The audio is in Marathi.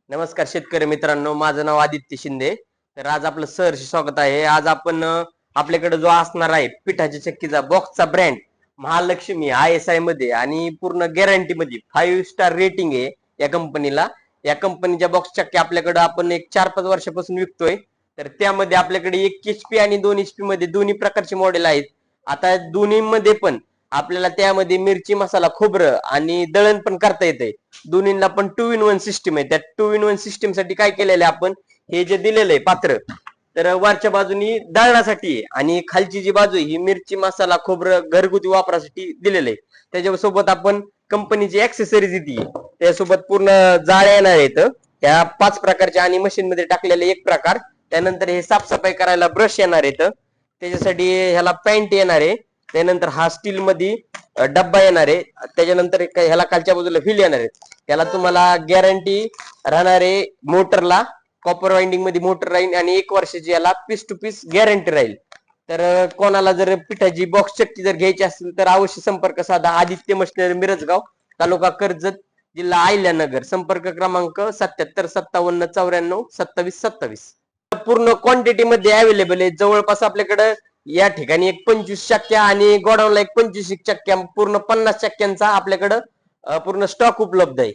नमस्कार शेतकरी मित्रांनो, माझं नाव आदित्य शिंदे. तर आज आपलं सहर्ष स्वागत आहे. आज आपण आपल्याकडे जो असणार आहे पिठाच्या चक्कीचा बॉक्सचा ब्रँड महालक्ष्मी ISI मध्ये आणि पूर्ण गॅरंटी मध्ये 5 स्टार रेटिंग आहे या कंपनीला. या कंपनीच्या बॉक्स चक्की आपल्याकडे आपण एक 4-5 वर्षापासून विकतोय. तर त्यामध्ये आपल्याकडे 1 HP आणि 2 HP मध्ये दोन्ही प्रकारचे मॉडेल आहेत. आता दोन्ही मध्ये पण आपल्याला त्यामध्ये मिरची मसाला खोबरं आणि दळण पण करता येते. दोन्हीला पण 2 in 1 सिस्टीम आहे. त्या 2 in 1 सिस्टीम साठी काय केलेलं आहे आपण, हे जे दिलेलं आहे पात्र, तर वरच्या बाजूनी दळण्यासाठी आणि खालची जी बाजू ही मिरची मसाला खोबरं घरगुती वापरासाठी दिलेलं आहे. त्याच्यासोबत आपण कंपनीची ऍक्सेसरीज येते, त्यासोबत पूर्ण जाळ्या येणार आहेत ह्या 5 प्रकारच्या आणि मशीन मध्ये टाकलेले एक प्रकार. त्यानंतर हे साफसफाई करायला ब्रश येणार आहेत, त्याच्यासाठी ह्याला पॅन्ट येणार आहे. त्यानंतर हा स्टील मध्ये डब्बा येणार आहे. त्याच्यानंतर ह्याला खालच्या बाजूला व्हील येणार आहे. त्याला तुम्हाला गॅरंटी राहणार आहे मोटरला, कॉपर वाइंडिंग मध्ये मोटर राहील आणि 1 वर्षाची याला पीस टू पीस गॅरंटी राहील. तर कोणाला जर पिठाची बॉक्स चक्की जर घ्यायची असेल तर अवश्य संपर्क साधा. आदित्य मशिनरी, मिरजगाव, तालुका कर्जत, जिल्हा अहिल्यानगर. संपर्क क्रमांक 77 57 94 27 27. पूर्ण क्वांटिटी मध्ये अवेलेबल आहे. जवळपास आपल्याकडे या ठिकाणी एक 25 चक्क्या आणि गोडाऊनला एक 25 चक्क्या, पूर्ण 50 चक्क्यांचा आपल्याकडं पूर्ण स्टॉक उपलब्ध आहे.